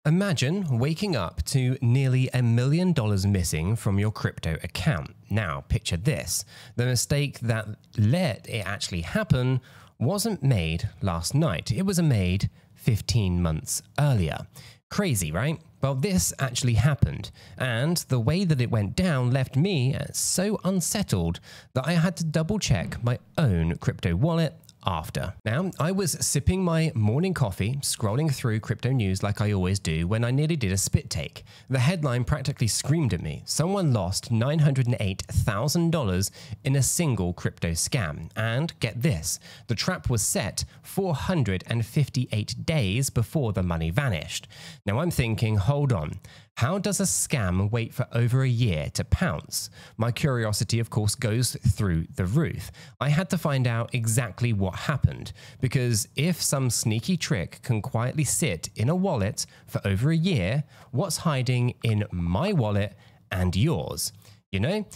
Imagine waking up to nearly $1 million missing from your crypto account. Now, picture this. The mistake that let it actually happen wasn't made last night. It was made 15 months earlier. Crazy, right? Well, this actually happened, and the way that it went down left me so unsettled that I had to double check my own crypto wallet after. Now, I was sipping my morning coffee, scrolling through crypto news like I always do, when I nearly did a spit take. The headline practically screamed at me. Someone lost $908,000 in a single crypto scam. And get this, the trap was set 458 days before the money vanished. Now I'm thinking, hold on. How does a scam wait for over a year to pounce? My curiosity, of course, goes through the roof. I had to find out exactly what happened, because if some sneaky trick can quietly sit in a wallet for over a year, what's hiding in my wallet and yours? You know?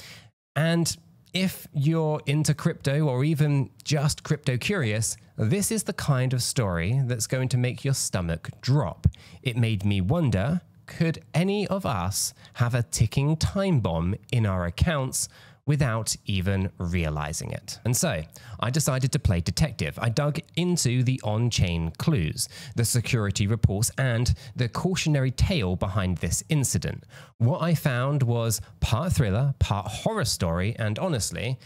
And if you're into crypto or even just crypto curious, this is the kind of story that's going to make your stomach drop. It made me wonder, could any of us have a ticking time bomb in our accounts without even realizing it? And so I decided to play detective. I dug into the on-chain clues, the security reports, and the cautionary tale behind this incident. What I found was part thriller, part horror story, and honestly,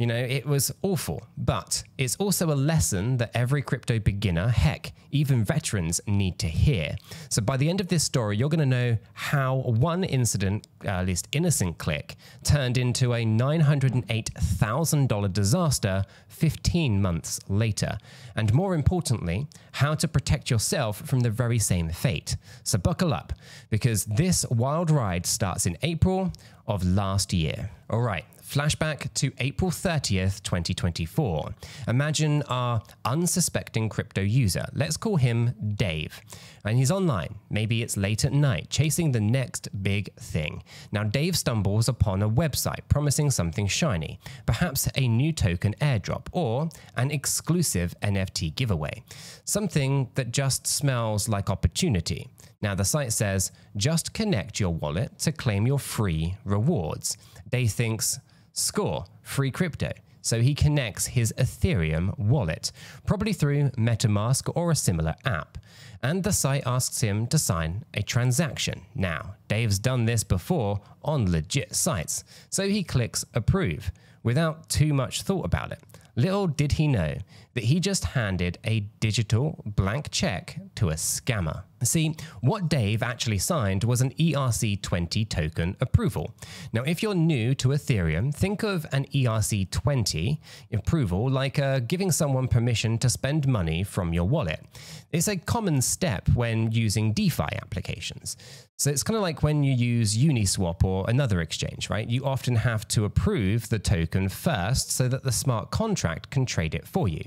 you know, it was awful, but it's also a lesson that every crypto beginner, heck, even veterans need to hear. So by the end of this story, you're going to know how one incident, at least innocent click, turned into a $908,000 disaster 15 months later. And more importantly, how to protect yourself from the very same fate. So buckle up, because this wild ride starts in April of last year. All right. Flashback to April 30th, 2024. Imagine our unsuspecting crypto user. Let's call him Dave. And he's online. Maybe it's late at night, chasing the next big thing. Now, Dave stumbles upon a website promising something shiny, perhaps a new token airdrop or an exclusive NFT giveaway. Something that just smells like opportunity. Now, the site says, just connect your wallet to claim your free rewards. Dave thinks, score, free crypto. So he connects his Ethereum wallet, probably through MetaMask or a similar app. And the site asks him to sign a transaction. Now, Dave's done this before on legit sites, so he clicks approve without too much thought about it. Little did he know that he just handed a digital blank check to a scammer. See, what Dave actually signed was an ERC20 token approval. Now, if you're new to Ethereum, think of an ERC20 approval like giving someone permission to spend money from your wallet. It's a common step when using DeFi applications. So it's kind of like when you use Uniswap or another exchange, right? You often have to approve the token first so that the smart contract can trade it for you.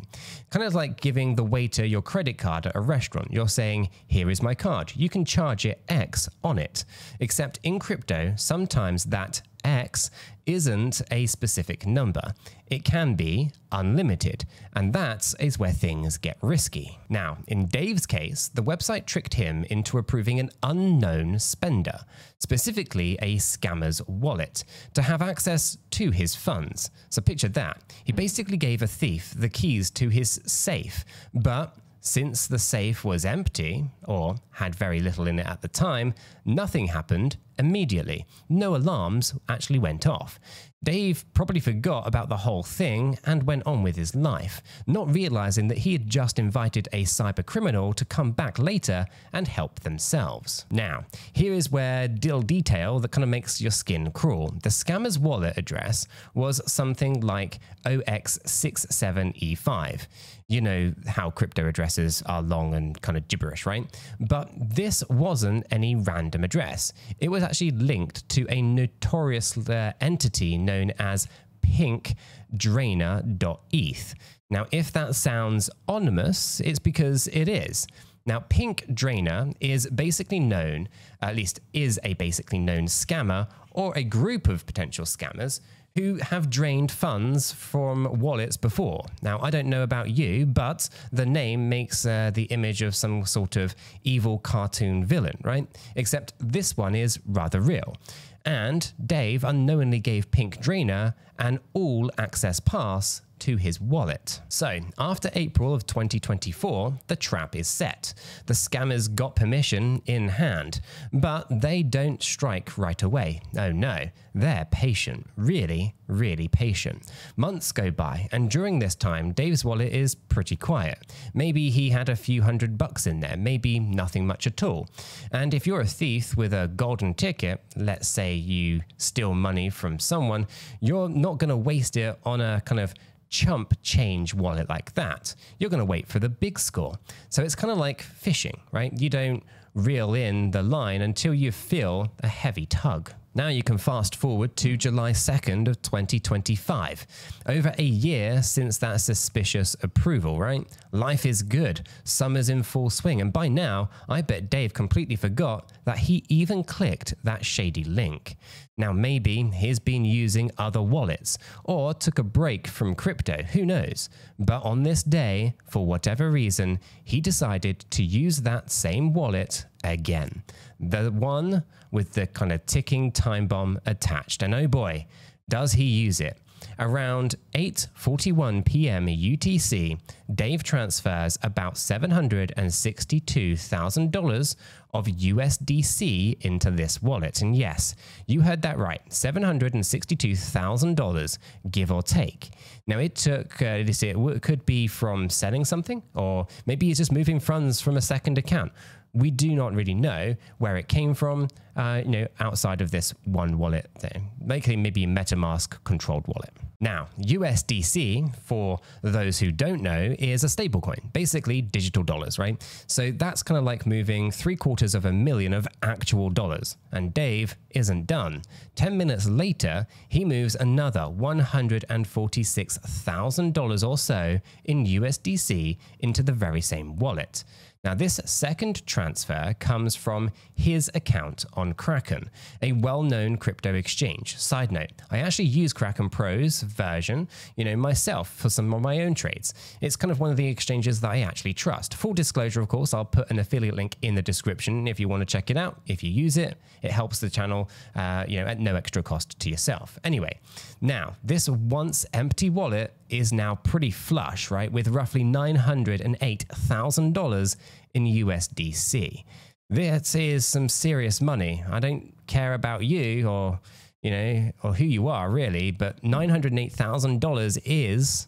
Kind of like giving the waiter your credit card at a restaurant. You're saying, here is my card. You can charge it X on it. Except in crypto, sometimes that X isn't a specific number. It can be unlimited, and that is where things get risky. Now, in Dave's case, the website tricked him into approving an unknown spender, specifically a scammer's wallet, to have access to his funds. So picture that. He basically gave a thief the keys to his safe, but since the safe was empty, or had very little in it at the time, nothing happened immediately. No alarms actually went off. Dave probably forgot about the whole thing and went on with his life, not realizing that he had just invited a cybercriminal to come back later and help themselves. Now, here is where detail that kind of makes your skin crawl. The scammer's wallet address was something like 0x67E5. You know how crypto addresses are long and kind of gibberish, right? But this wasn't any random address. It was actually linked to a notorious entity known as pink-drainer.eth. Now, if that sounds ominous, it's because it is. Now, pink-drainer is basically known, at least is a basically known scammer or a group of potential scammers who have drained funds from wallets before. Now, I don't know about you, but the name makes the image of some sort of evil cartoon villain, right? Except this one is rather real. And Dave unknowingly gave pink-drainer an all-access pass to his wallet. So, after April of 2024, the trap is set. The scammers got permission in hand, but they don't strike right away. Oh no, they're patient, really, really patient. Months go by, and during this time, Dave's wallet is pretty quiet. Maybe he had a few $100 in there, maybe nothing much at all. And if you're a thief with a golden ticket, let's say you steal money from someone, you're not going to waste it on a kind of chump change wallet like that. You're going to wait for the big score. So it's kind of like phishing, right? You don't reel in the line until you feel a heavy tug. Now you can fast forward to July 2nd of 2025. Over a year since that suspicious approval, right? Life is good. Summer's in full swing. And by now, I bet Dave completely forgot that he even clicked that shady link. Now maybe he's been using other wallets or took a break from crypto, who knows? But on this day, for whatever reason, he decided to use that same wallet again. The one with the kind of ticking time bomb attached. And oh boy, does he use it. Around 8:41 p.m. UTC, Dave transfers about $762,000 of USDC into this wallet. And yes, you heard that right, $762,000, give or take. Now it took, it could be from selling something, or maybe he's just moving funds from a second account. We do not really know where it came from, outside of this one wallet thing, maybe a MetaMask controlled wallet. Now, USDC, for those who don't know, is a stablecoin, basically digital dollars, right? So that's kind of like moving $750,000 of actual dollars. And Dave isn't done. 10 minutes later, he moves another $146,000 or so in USDC into the very same wallet. Now, this second transfer comes from his account on Kraken, a well-known crypto exchange. Side note, I actually use Kraken Pro's version, myself for some of my own trades. It's kind of one of the exchanges that I actually trust. Full disclosure, of course, I'll put an affiliate link in the description if you want to check it out. If you use it, it helps the channel, at no extra cost to yourself. Anyway, now, this once empty wallet is now pretty flush, right, with roughly $908,000 in USDC. This is some serious money. I don't care about you or who you are really, but $908,000 is,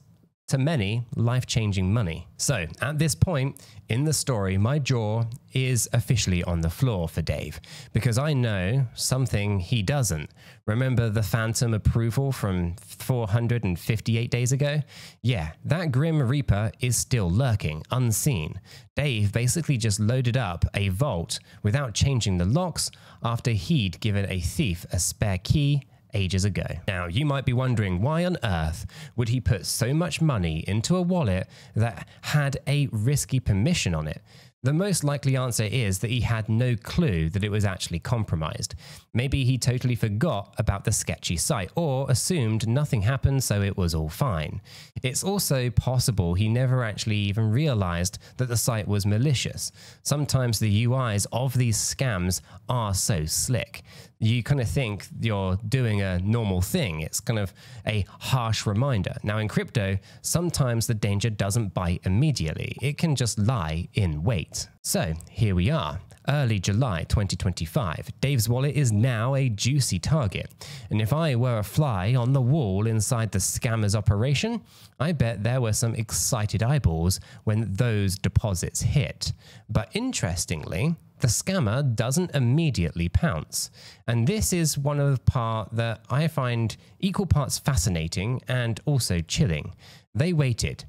to many, life-changing money. So at this point in the story, my jaw is officially on the floor for Dave, because I know something he doesn't. Remember the phantom approval from 458 days ago? Yeah, that Grim Reaper is still lurking, unseen. Dave basically just loaded up a vault without changing the locks after he'd given a thief a spare key ages ago. Now, you might be wondering, why on earth would he put so much money into a wallet that had a risky permission on it? The most likely answer is that he had no clue that it was actually compromised. Maybe he totally forgot about the sketchy site or assumed nothing happened, so it was all fine. It's also possible he never actually even realized that the site was malicious. Sometimes the UIs of these scams are so slick. You kind of think you're doing a normal thing. It's kind of a harsh reminder. Now in crypto, sometimes the danger doesn't bite immediately. It can just lie in wait. So here we are, early July 2025. Dave's wallet is now a juicy target. And if I were a fly on the wall inside the scammer's operation, I bet there were some excited eyeballs when those deposits hit. But interestingly, the scammer doesn't immediately pounce. And this is one of the parts that I find equal parts fascinating and also chilling. They waited.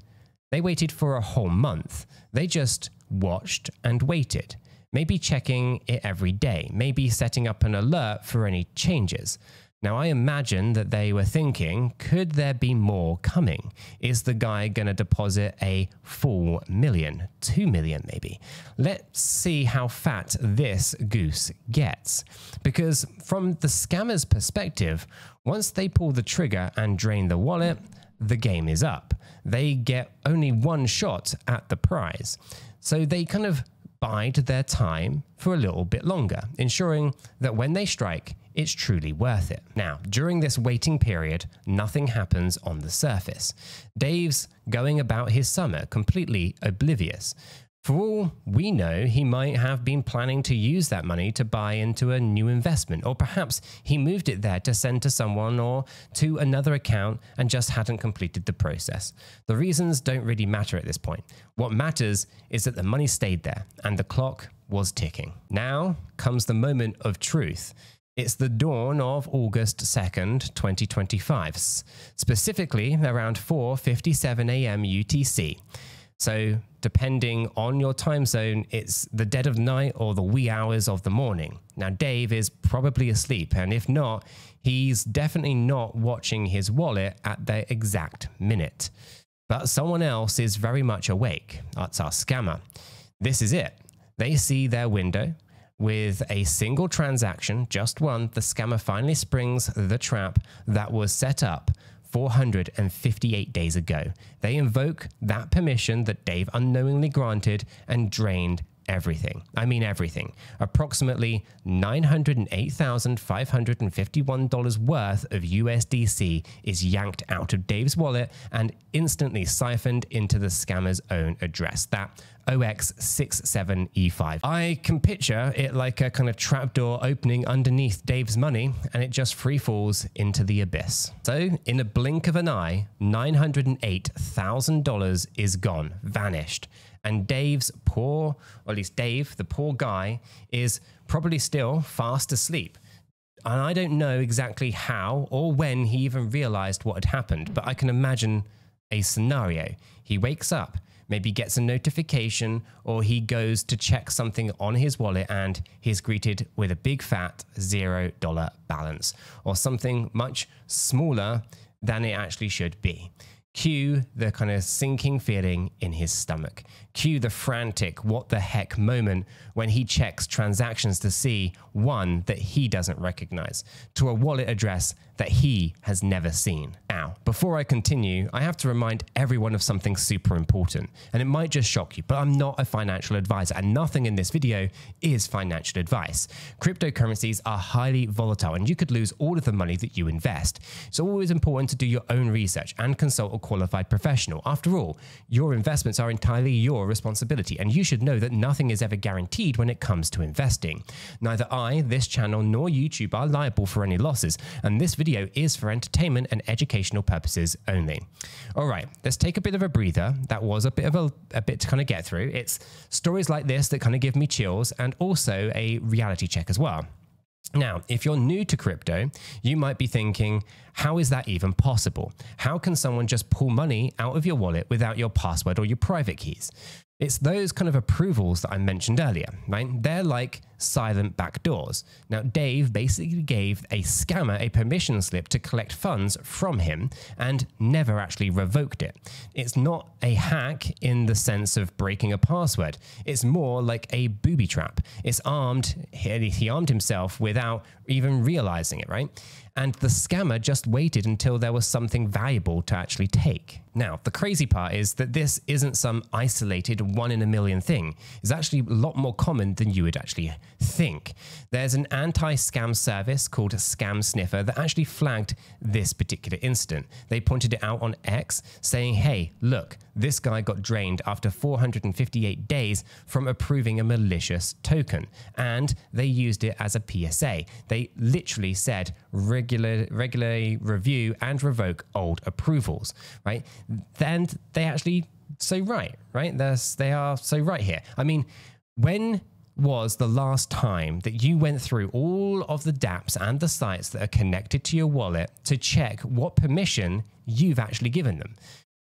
They waited for a whole month. They just watched and waited. Maybe checking it every day, maybe setting up an alert for any changes. Now, I imagine that they were thinking, could there be more coming? Is the guy going to deposit a full million, 2 million maybe? Let's see how fat this goose gets. Because from the scammer's perspective, once they pull the trigger and drain the wallet, the game is up. They get only one shot at the prize. So they kind of bide their time for a little bit longer, ensuring that when they strike, it's truly worth it. Now, during this waiting period, nothing happens on the surface. Dave's going about his summer completely oblivious. For all we know, he might have been planning to use that money to buy into a new investment, or perhaps he moved it there to send to someone or to another account and just hadn't completed the process. The reasons don't really matter at this point. What matters is that the money stayed there and the clock was ticking. Now comes the moment of truth. It's the dawn of August 2nd, 2025, specifically around 4:57 a.m. UTC. So depending on your time zone, it's the dead of night or the wee hours of the morning. Now, Dave is probably asleep, and if not, he's definitely not watching his wallet at the exact minute. But someone else is very much awake. That's our scammer. This is it. They see their window. With a single transaction, just one, the scammer finally springs the trap that was set up 458 days ago. They invoke that permission that Dave unknowingly granted and drained everything. I mean everything. Approximately $908,551 worth of USDC is yanked out of Dave's wallet and instantly siphoned into the scammer's own address. That 𝗗𝗶𝘀𝗰𝗍𝗋. I can picture it like a kind of trapdoor opening underneath Dave's money, and it just free falls into the abyss. So in a blink of an eye, $908,000 is gone, vanished. And Dave's poor, or at least Dave, the poor guy, is probably still fast asleep. And I don't know exactly how or when he even realized what had happened, but I can imagine a scenario. He wakes up, maybe gets a notification, or he goes to check something on his wallet and he's greeted with a big fat $0 balance, or something much smaller than it actually should be. Cue the kind of sinking feeling in his stomach. Cue the frantic what the heck moment when he checks transactions to see one that he doesn't recognize, to a wallet address that he has never seen. Now, before I continue, I have to remind everyone of something super important, and it might just shock you, but I'm not a financial advisor, and nothing in this video is financial advice. Cryptocurrencies are highly volatile, and you could lose all of the money that you invest. It's always important to do your own research and consult a qualified professional. After all, your investments are entirely your responsibility, and you should know that nothing is ever guaranteed when it comes to investing. Neither I, this channel, nor YouTube are liable for any losses, and this video is for entertainment and educational purposes only. All right, let's take a bit of a breather. That was a bit to kind of get through. It's stories like this that kind of give me chills, and also a reality check as well. Now, if you're new to crypto, you might be thinking, how is that even possible? How can someone just pull money out of your wallet without your password or your private keys? It's those kind of approvals that I mentioned earlier, right? They're like silent backdoors. Now, Dave basically gave a scammer a permission slip to collect funds from him and never actually revoked it. It's not a hack in the sense of breaking a password. It's more like a booby trap. It's armed, he armed himself without even realizing it, right? And the scammer just waited until there was something valuable to actually take. Now, the crazy part is that this isn't some isolated one-in-a-million thing. It's actually a lot more common than you would actually think. There's an anti-scam service called Scam Sniffer that actually flagged this particular incident. They pointed it out on X, saying, hey, look, this guy got drained after 458 days from approving a malicious token, and they used it as a PSA. They literally said, regularly review and revoke old approvals, right? Then they actually so right? They are so right here. I mean, when was the last time that you went through all of the dApps and the sites that are connected to your wallet to check what permission you've actually given them?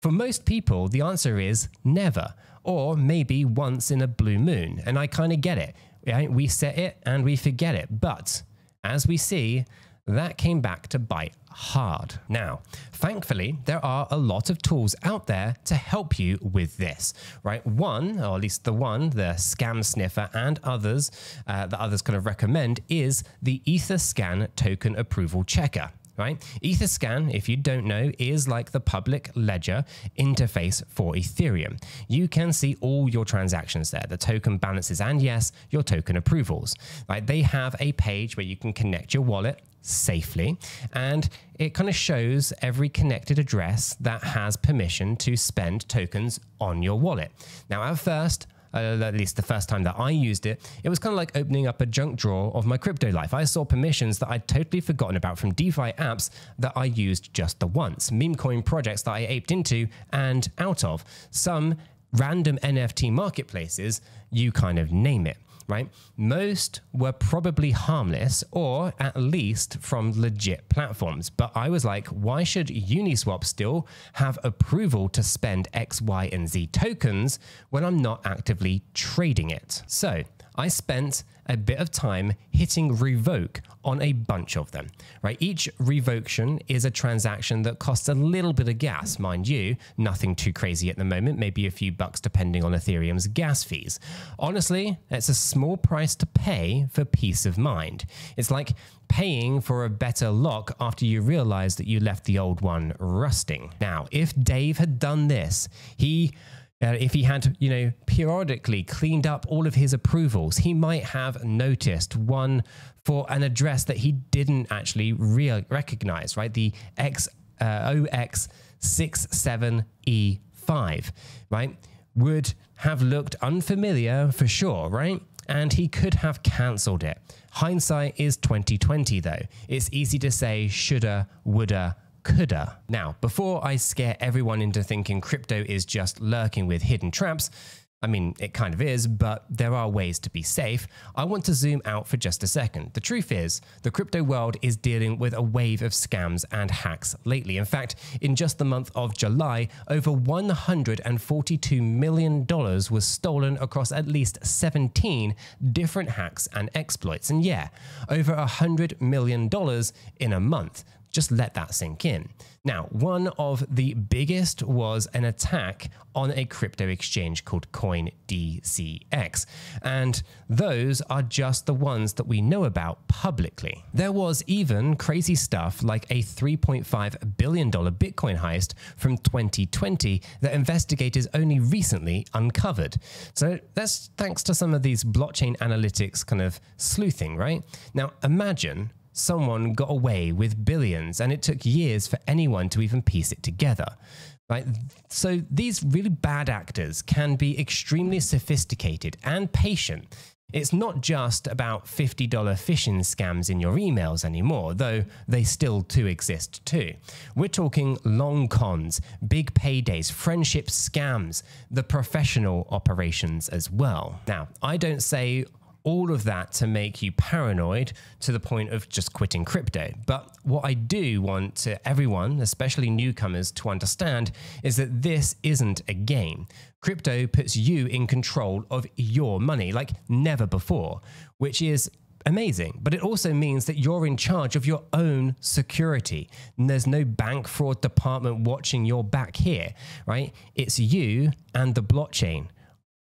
For most people, the answer is never, or maybe once in a blue moon. And I kind of get it. Right? We set it and we forget it. But as we see, that came back to bite hard. Now, thankfully, there are a lot of tools out there to help you with this, right? One, or at least the Scam Sniffer and others that others kind of recommend is the Etherscan token approval checker. Right? Etherscan, if you don't know, is like the public ledger interface for Ethereum. You can see all your transactions there, the token balances, and yes, your token approvals. Right? They have a page where you can connect your wallet safely, and it kind of shows every connected address that has permission to spend tokens on your wallet. Now, at first, at least the first time that I used it, it was kind of like opening up a junk drawer of my crypto life. I saw permissions that I'd totally forgotten about from DeFi apps that I used just the once, meme coin projects that I aped into and out of, some random NFT marketplaces, you kind of name it. Right? Most were probably harmless, or at least from legit platforms. But I was like, why should Uniswap still have approval to spend X, Y, and Z tokens when I'm not actively trading it? So I spent a bit of time hitting revoke on a bunch of them, right? Each revocation is a transaction that costs a little bit of gas, mind you, nothing too crazy at the moment, maybe a few bucks depending on Ethereum's gas fees. Honestly, it's a small price to pay for peace of mind. It's like paying for a better lock after you realize that you left the old one rusting. Now, if Dave had done this, if he had, periodically cleaned up all of his approvals, he might have noticed one for an address that he didn't actually recognize, right? The OX67E5, right? Would have looked unfamiliar for sure, right? And he could have cancelled it. Hindsight is 2020 though. It's easy to say shoulda, woulda, coulda. Now, before I scare everyone into thinking crypto is just lurking with hidden traps, I mean, it kind of is, but there are ways to be safe. I want to zoom out for just a second. The truth is, the crypto world is dealing with a wave of scams and hacks lately. In fact, in just the month of July, over $142 million was stolen across at least 17 different hacks and exploits. And yeah, over $100 million in a month. Just let that sink in. Now, one of the biggest was an attack on a crypto exchange called CoinDCX. And those are just the ones that we know about publicly. There was even crazy stuff like a $3.5 billion Bitcoin heist from 2020 that investigators only recently uncovered. So that's thanks to some of these blockchain analytics kind of sleuthing, right? Now, imagine someone got away with billions and it took years for anyone to even piece it together. Right? So these really bad actors can be extremely sophisticated and patient. It's not just about $50 phishing scams in your emails anymore, though they still do exist too. We're talking long cons, big paydays, friendship scams, the professional operations as well. Now, I don't say all of that to make you paranoid to the point of just quitting crypto. But what I do want to everyone, especially newcomers, to understand is that this isn't a game. Crypto puts you in control of your money like never before, which is amazing. But it also means that you're in charge of your own security. And there's no bank fraud department watching your back here, right? It's you and the blockchain,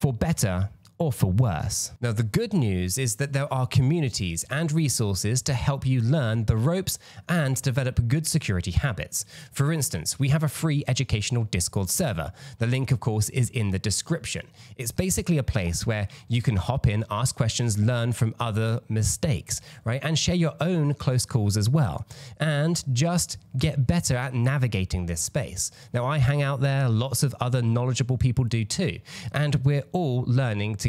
for better or for worse. Now, the good news is that there are communities and resources to help you learn the ropes and develop good security habits. For instance, we have a free educational Discord server. The link, of course, is in the description. It's basically a place where you can hop in, ask questions, learn from other mistakes, right? And share your own close calls as well. And just get better at navigating this space. Now, I hang out there, lots of other knowledgeable people do too. And we're all learning together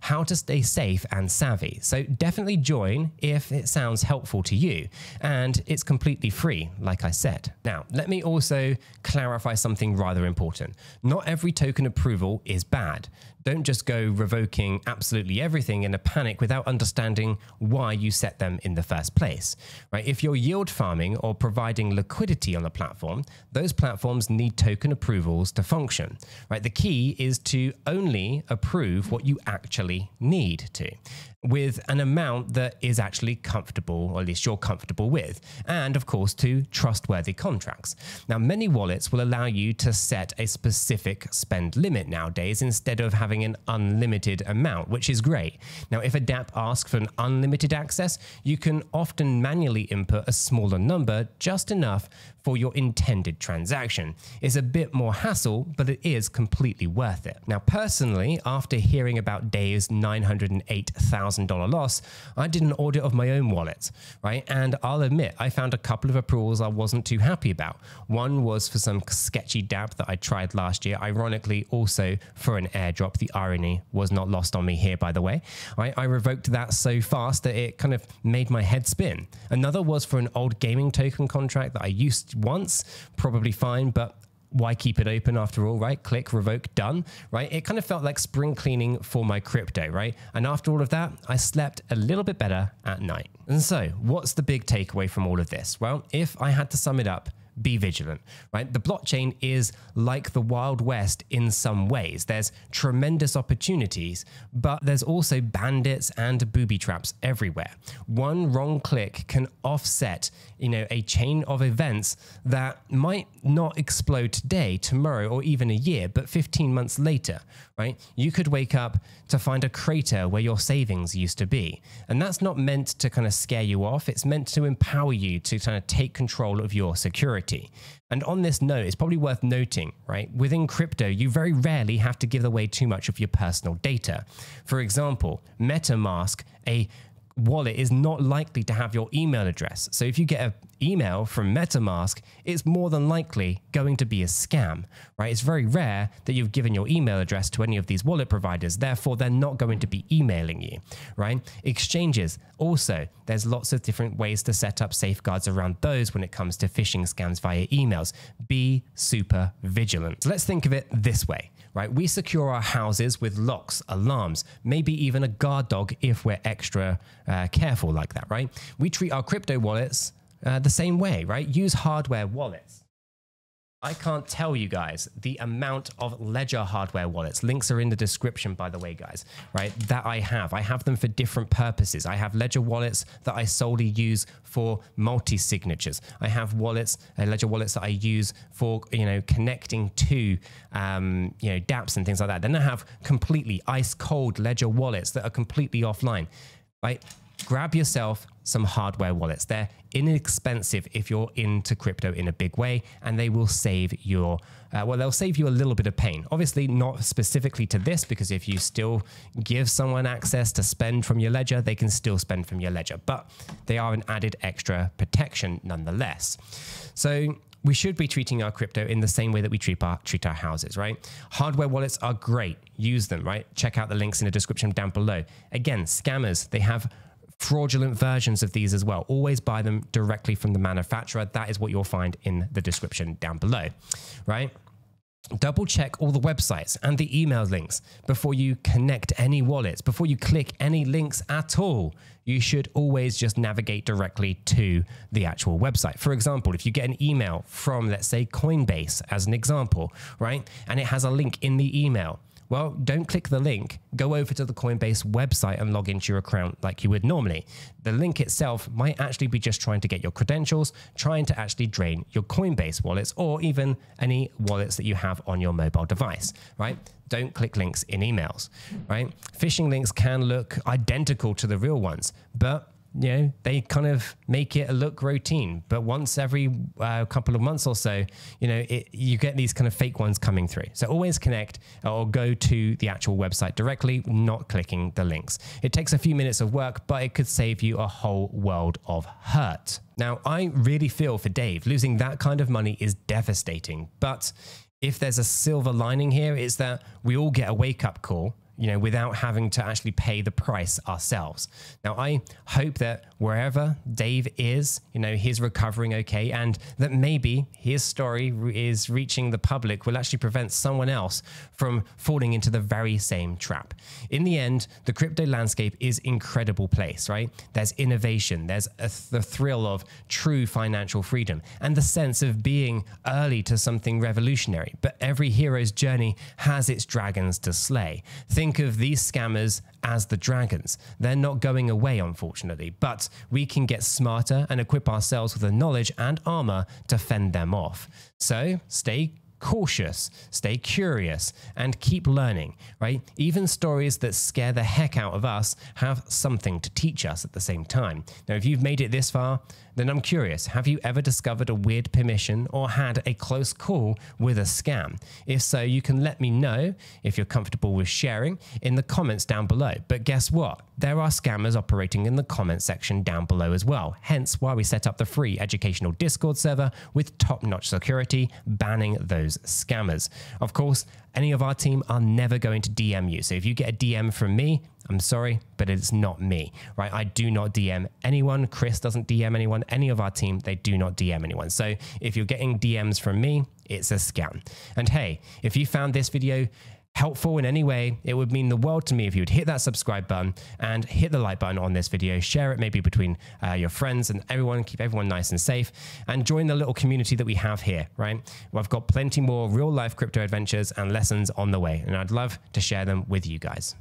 how to stay safe and savvy. So definitely join if it sounds helpful to you. And it's completely free, like I said. Now, let me also clarify something rather important. Not every token approval is bad. Don't just go revoking absolutely everything in a panic without understanding why you set them in the first place, right? If you're yield farming or providing liquidity on a platform, those platforms need token approvals to function, right? The key is to only approve what you actually need to. with an amount that is actually comfortable, or at least you're comfortable with, and of course to trustworthy contracts. Now, many wallets will allow you to set a specific spend limit nowadays instead of having an unlimited amount, which is great. Now, if a dApp asks for an unlimited access, you can often manually input a smaller number, just enough for your intended transaction. It's a bit more hassle, but it is completely worth it. Now, personally, after hearing about Dave's $908,000 loss, I did an audit of my own wallet, right? And I'll admit, I found a couple of approvals I wasn't too happy about. One was for some sketchy dApp that I tried last year, ironically also for an airdrop. The irony was not lost on me here, by the way. I revoked that so fast that it kind of made my head spin. Another was for an old gaming token contract that I used once, probably fine, but why keep it open after all, right? Click, revoke, done, right? It kind of felt like spring cleaning for my crypto, right? And after all of that, I slept a little bit better at night. And so what's the big takeaway from all of this? Well, if I had to sum it up, be vigilant, right? The blockchain is like the Wild West in some ways. There's tremendous opportunities, but there's also bandits and booby traps everywhere. One wrong click can offset, a chain of events that might not explode today, tomorrow, or even a year, but 15 months later, right? You could wake up to find a crater where your savings used to be. And that's not meant to kind of scare you off. It's meant to empower you to kind of take control of your security. And on this note, it's probably worth noting, right? Within crypto, you very rarely have to give away too much of your personal data. For example, MetaMask, a wallet, is not likely to have your email address. So if you get an email from MetaMask, it's more than likely going to be a scam, right? It's very rare that you've given your email address to any of these wallet providers. Therefore, they're not going to be emailing you, right? Exchanges, also, there's lots of different ways to set up safeguards around those when it comes to phishing scams via emails. Be super vigilant. So let's think of it this way, right? We secure our houses with locks, alarms, maybe even a guard dog if we're extra careful like that, right? We treat our crypto wallets the same way, right? Use hardware wallets. I can't tell you guys the amount of Ledger hardware wallets. Links are in the description, by the way, guys, right? That I have them for different purposes. I have Ledger wallets that I solely use for multi-signatures. I have wallets, Ledger wallets that I use for, connecting to, dApps and things like that. Then I have completely ice cold Ledger wallets that are completely offline, right? Grab yourself some hardware wallets. They're inexpensive if you're into crypto in a big way, and they will save your, they'll save you a little bit of pain. Obviously not specifically to this, because if you still give someone access to spend from your Ledger, they can still spend from your Ledger, but they are an added extra protection nonetheless. So we should be treating our crypto in the same way that we treat our houses, right? Hardware wallets are great. Use them, right? Check out the links in the description down below. Again, scammers, they have fraudulent versions of these as well. Always buy them directly from the manufacturer. That is what you'll find in the description down below, right? Double check all the websites and the email links before you connect any wallets, before you click any links at all. You should always just navigate directly to the actual website. For example, if you get an email from, let's say, Coinbase as an example, right? And it has a link in the email. Well, don't click the link. Go over to the Coinbase website and log into your account like you would normally. The link itself might actually be just trying to get your credentials, trying to actually drain your Coinbase wallets, or even any wallets that you have on your mobile device, right? Don't click links in emails, right? Phishing links can look identical to the real ones, but they kind of make it look routine. But once every couple of months or so, you get these kind of fake ones coming through. So always connect or go to the actual website directly, not clicking the links. It takes a few minutes of work, but it could save you a whole world of hurt. Now, I really feel for Dave. Losing that kind of money is devastating. But if there's a silver lining here, it's that we all get a wake-up call, without having to actually pay the price ourselves. Now, I hope that wherever Dave is, he's recovering okay, and that maybe his story is reaching the public will actually prevent someone else from falling into the very same trap. In the end, the crypto landscape is an incredible place, right? There's innovation, there's the thrill of true financial freedom, and the sense of being early to something revolutionary. But every hero's journey has its dragons to slay. Think think of these scammers as the dragons. They're not going away, unfortunately, but we can get smarter and equip ourselves with the knowledge and armor to fend them off. So stay cautious, stay curious, and keep learning, right? Even stories that scare the heck out of us have something to teach us at the same time. Now, if you've made it this far, then I'm curious, have you ever discovered a weird permission or had a close call with a scam? If so, you can let me know, if you're comfortable with sharing, in the comments down below. But guess what? There are scammers operating in the comment section down below as well. Hence why we set up the free educational Discord server with top-notch security, banning those scammers. Of course, any of our team are never going to DM you. So if you get a DM from me, I'm sorry, but it's not me, right? I do not DM anyone. Chris doesn't DM anyone. Any of our team, they do not DM anyone. So if you're getting DMs from me, it's a scam. And hey, if you found this video helpful in any way, it would mean the world to me if you would hit that subscribe button and hit the like button on this video, share it maybe between your friends and everyone, keep everyone nice and safe, and join the little community that we have here, right? Well, I've got plenty more real life crypto adventures and lessons on the way, and I'd love to share them with you guys.